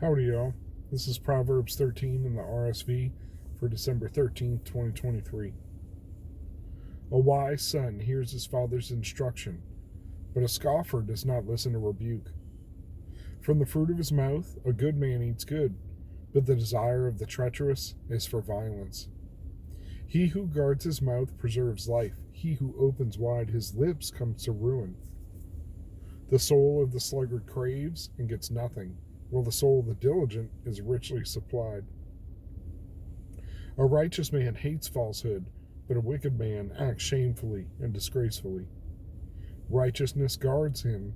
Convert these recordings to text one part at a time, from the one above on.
Howdy, y'all. This is Proverbs 13 in the RSV for December 13th, 2023. A wise son hears his father's instruction, but a scoffer does not listen to rebuke. From the fruit of his mouth, a good man eats good, but the desire of the treacherous is for violence. He who guards his mouth preserves life. He who opens wide his lips comes to ruin. The soul of the sluggard craves and gets nothing, while the soul of the diligent is richly supplied. A righteous man hates falsehood, but a wicked man acts shamefully and disgracefully. Righteousness guards him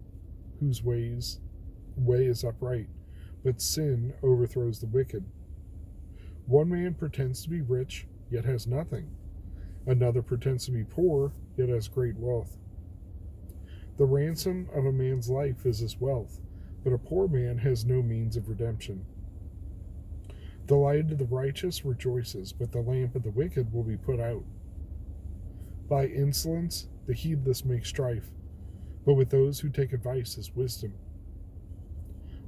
whose way is upright, but sin overthrows the wicked. One man pretends to be rich, yet has nothing. Another pretends to be poor, yet has great wealth. The ransom of a man's life is his wealth, but a poor man has no means of redemption. The light of the righteous rejoices, but the lamp of the wicked will be put out. By insolence the heedless make strife, but with those who take advice is wisdom.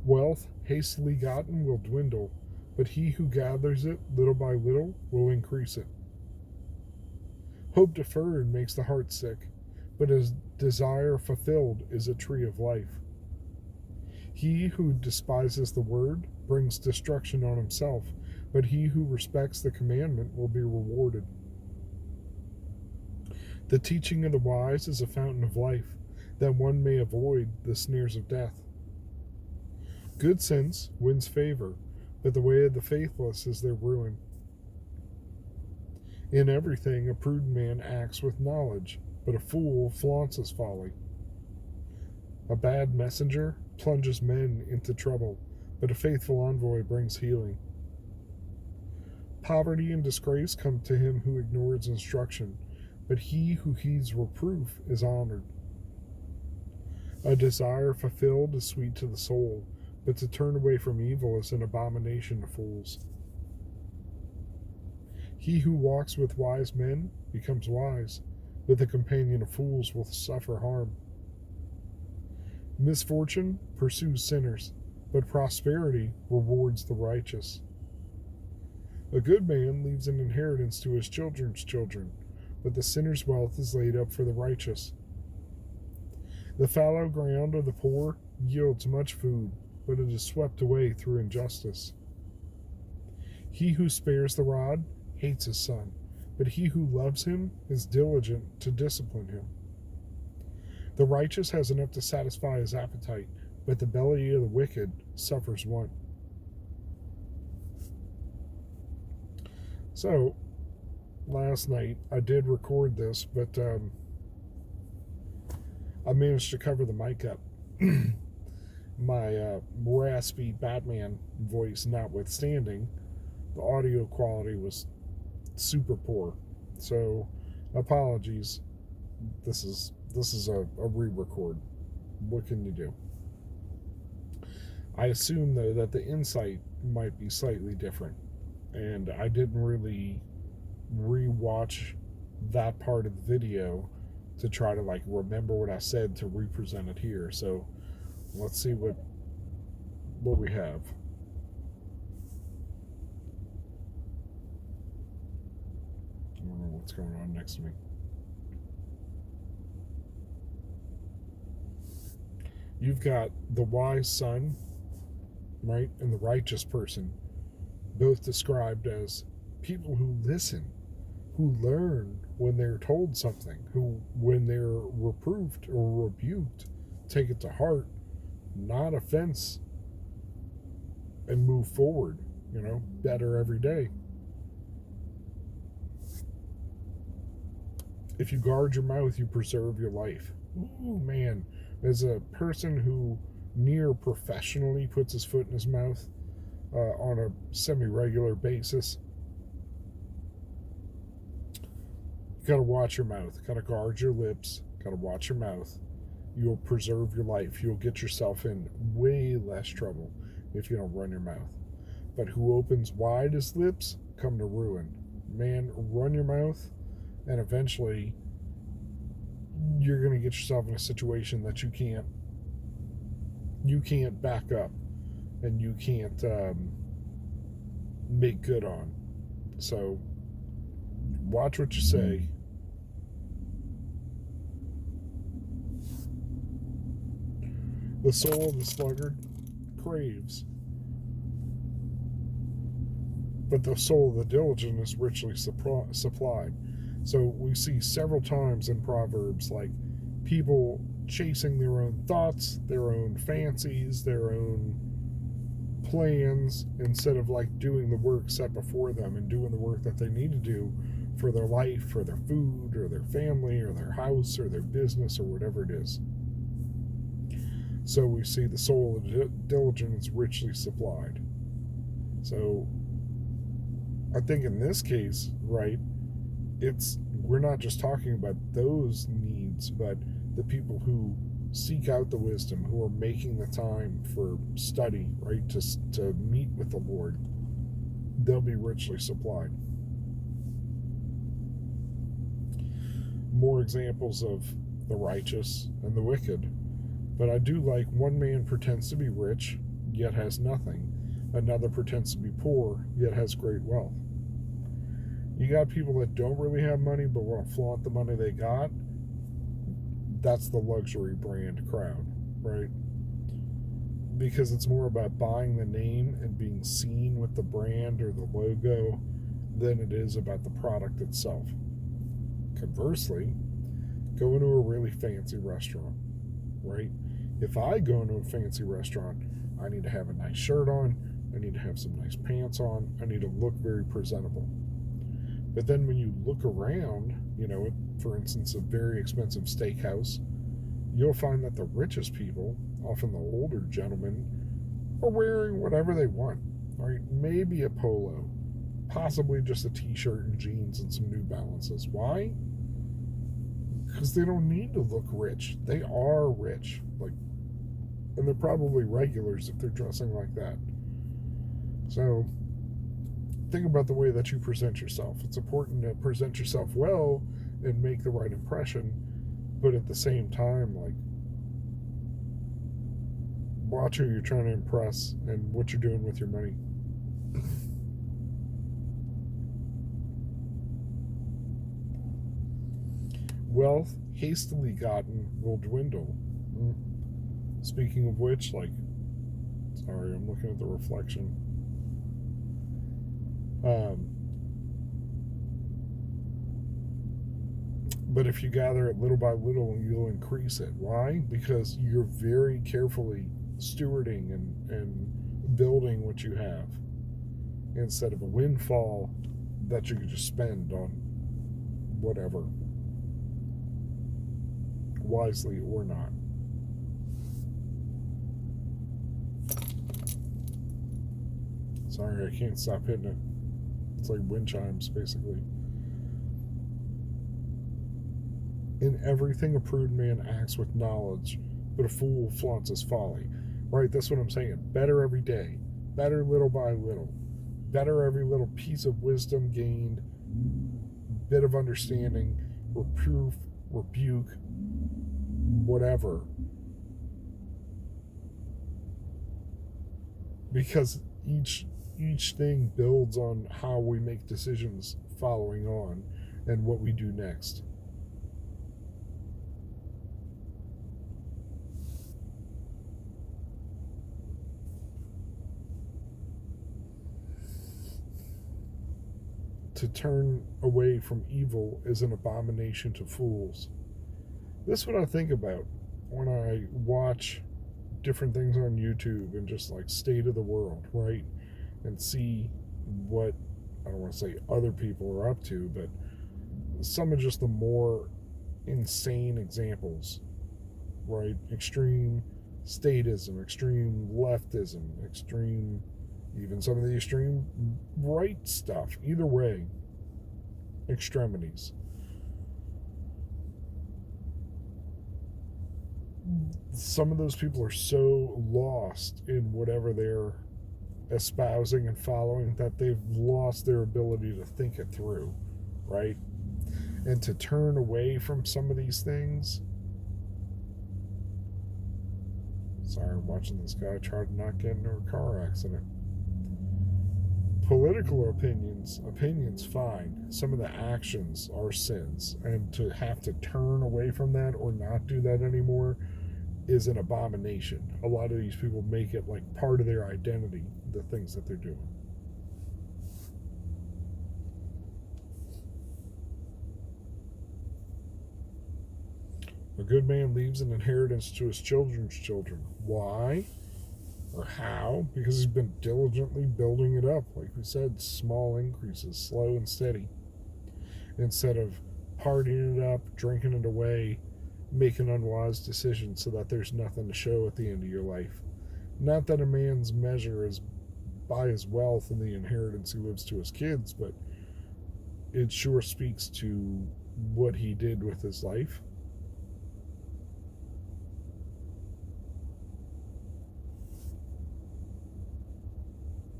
Wealth hastily gotten will dwindle, but he who gathers it little by little will increase it. Hope deferred makes the heart sick, but a desire fulfilled is a tree of life. He who despises the word brings destruction on himself, but he who respects the commandment will be rewarded. The teaching of the wise is a fountain of life, that one may avoid the snares of death. Good sense wins favor, but the way of the faithless is their ruin. In everything a prudent man acts with knowledge, but a fool flaunts his folly. A bad messenger plunges men into trouble, but a faithful envoy brings healing. Poverty and disgrace come to him who ignores instruction, but he who heeds reproof is honored. A desire fulfilled is sweet to the soul, but to turn away from evil is an abomination to fools. He who walks with wise men becomes wise, but the companion of fools will suffer harm. Misfortune pursues sinners, but prosperity rewards the righteous. A good man leaves an inheritance to his children's children, but the sinner's wealth is laid up for the righteous. The fallow ground of the poor yields much food, but it is swept away through injustice. He who spares the rod hates his son, but he who loves him is diligent to discipline him. The righteous has enough to satisfy his appetite, but the belly of the wicked suffers want. So, last night I did record this, but I managed to cover the mic up. My raspy Batman voice notwithstanding, the audio quality was super poor. So, apologies. This is a re-record. What can you do? I assume, though, that the insight might be slightly different. And I didn't really re-watch that part of the video to try to remember what I said to represent it here. So let's see what we have. I don't know what's going on next to me. You've got the wise son, right, and the righteous person, both described as people who listen, who learn when they're told something, who, when they're reproved or rebuked, take it to heart, not offense, and move forward, better every day. If you guard your mouth, you preserve your life. Ooh, man, as a person who near professionally puts his foot in his mouth on a semi-regular basis, you gotta watch your mouth, gotta guard your lips, gotta watch your mouth. You'll preserve your life. You'll get yourself in way less trouble if you don't run your mouth. But who opens wide his lips come to ruin. Man, run your mouth, and eventually you're going to get yourself in a situation that you can't back up. and you can't make good on. So watch what you say. The soul of the sluggard craves, but the soul of the diligent is richly supplied. So we see several times in Proverbs, like, people chasing their own thoughts, their own fancies, their own plans, instead of like doing the work set before them and doing the work that they need to do for their life, for their food, or their family, or their house, or their business, or whatever it is. So we see the soul of diligence richly supplied. So I think in this case, right, we're not just talking about those needs, but the people who seek out the wisdom, who are making the time for study, right, to meet with the Lord. They'll be richly supplied. More examples of the righteous and the wicked. But I do like, one man pretends to be rich, yet has nothing. Another pretends to be poor, yet has great wealth. You got people that don't really have money, but want to flaunt the money they got. That's the luxury brand crowd, right? Because it's more about buying the name and being seen with the brand or the logo than it is about the product itself. Conversely, go into a really fancy restaurant, right? If I go into a fancy restaurant, I need to have a nice shirt on, I need to have some nice pants on, I need to look very presentable. But then when you look around, for instance, a very expensive steakhouse, you'll find that the richest people, often the older gentlemen, are wearing whatever they want, right? Maybe a polo, possibly just a t-shirt and jeans and some New Balances. Why? Because they don't need to look rich. They are rich. And they're probably regulars if they're dressing like that. So think about the way that you present yourself. It's important to present yourself well and make the right impression, but at the same time, watch who you're trying to impress and what you're doing with your money. Wealth hastily gotten will dwindle. Speaking of which, sorry, I'm looking at the reflection. But if you gather it little by little, you'll increase it. Why? Because you're very carefully stewarding and building what you have, instead of a windfall that you could just spend on whatever, wisely or not. Sorry, I can't stop hitting it. It's like wind chimes, basically. In everything, a prudent man acts with knowledge, but a fool flaunts his folly. Right, that's what I'm saying. Better every day. Better little by little. Better every little piece of wisdom gained, bit of understanding, reproof, rebuke, whatever. Because each thing builds on how we make decisions following on and what we do next. To turn away from evil is an abomination to fools. This is what I think about when I watch different things on YouTube and just state of the world, right? And see what, I don't want to say other people are up to, but some of just the more insane examples, right? Extreme statism, extreme leftism, extreme, even some of the extreme right stuff. Either way, extremities. Some of those people are so lost in whatever they're espousing and following that they've lost their ability to think it through, right? And to turn away from some of these things, Sorry, I'm watching this guy try to not get into a car accident. Political opinions fine. Some of the actions are sins. And to have to turn away from that or not do that anymore is an abomination. A lot of these people make it like part of their identity, the things that they're doing. A good man leaves an inheritance to his children's children. Why? Or how? Because he's been diligently building it up. Like we said, small increases, slow and steady. Instead of partying it up, drinking it away, making unwise decisions so that there's nothing to show at the end of your life. Not that a man's measure is by his wealth and the inheritance he leaves to his kids, but it sure speaks to what he did with his life.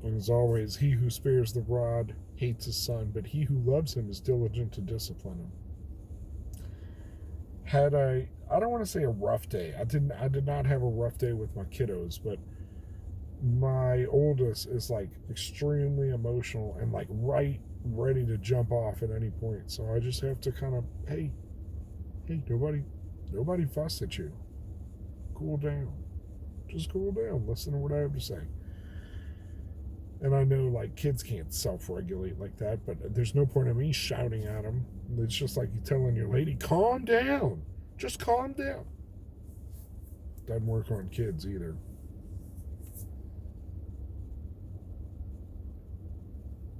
And as always, he who spares the rod hates his son, but he who loves him is diligent to discipline him. Had I don't want to say a rough day. I did not have a rough day with my kiddos, but my oldest is like extremely emotional and like ready to jump off at any point. So I just have to kind of, hey, nobody fuss at you. Cool down. Just cool down. Listen to what I have to say. And I know, like, kids can't self-regulate like that, but there's no point in me shouting at them. It's just like you telling your lady, calm down. Just calm down. Doesn't work on kids either.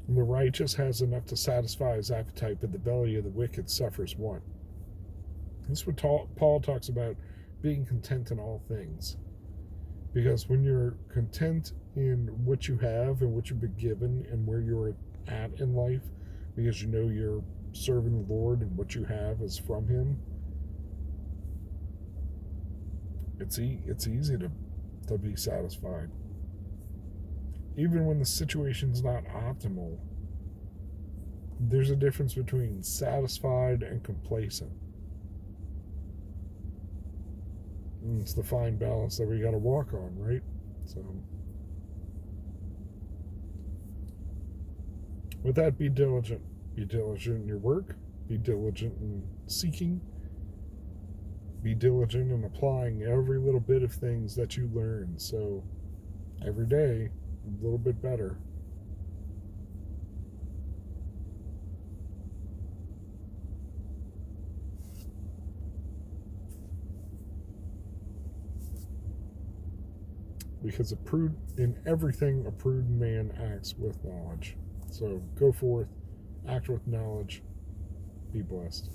And the righteous has enough to satisfy his appetite, but the belly of the wicked suffers want. This is what Paul talks about, being content in all things. Because when you're content in what you have and what you've been given and where you're at in life, because you know you're serving the Lord and what you have is from Him, it's easy to be satisfied. Even when the situation's not optimal, there's a difference between satisfied and complacent. And it's the fine balance that we got to walk on, right? So, with that, be diligent. Be diligent in your work. Be diligent in seeking. Be diligent in applying every little bit of things that you learn. So, every day, a little bit better. Because in everything, a prudent man acts with knowledge. So go forth, act with knowledge, be blessed.